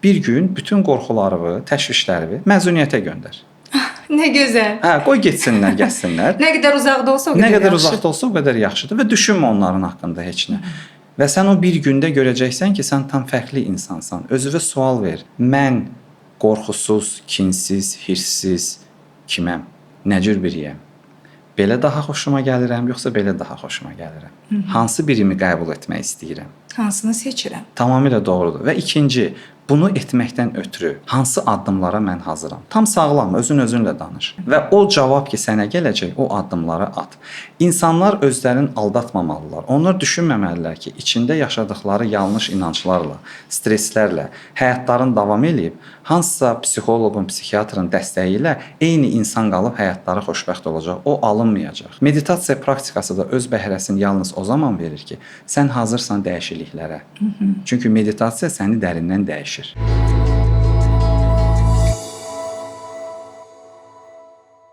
bir gün bütün qorxularını, təşvişlərini məzuniyyətə göndər. Nə gözəl. Hə, qoy getsinlər, gəlsinlər. Nə qədər uzaqda olsa o qədər Nə qədər yaxşı. uzaqda olsa o qədər yaxşıdır və düşünmə onların haqqında heç nə. Və sən o bir gündə görəcəksən ki, sən tam fərqli insansan. Özünə sual ver. Mən qorxusuz, kinsiz, hirssiz kiməm? Nə cür biriyəm? Belə daha xoşuma gəlirəm, yoxsa belə daha xoşuma gəlirəm? Hansı birimi qəbul etmək istəyirəm? Hansını seçirəm? Tamamilə doğrudur. Və ikinci, bunu etməkdən ötürü hansı addımlara mən hazıram? Tam sağlam, özünlə danış. Və o cavab ki, sənə gələcək, o addımları at. İnsanlar özlərini aldatmamalılar. Onlar düşünməməlidirlər ki, içində yaşadıkları yanlış inanclarla, stresslərlə həyatlarını davam eləyib, hansısa psixoloqun, psixiatrın dəstəyi ilə eyni insan qalıb həyatları xoşbəxt olacaq. O alınmayacaq. Meditasiya praktikası da öz bəhrəsini yalnız o zaman verir ki, sən hazırsan dəyişikliklərə. Çünki meditasiya səni dərindən dəyişir.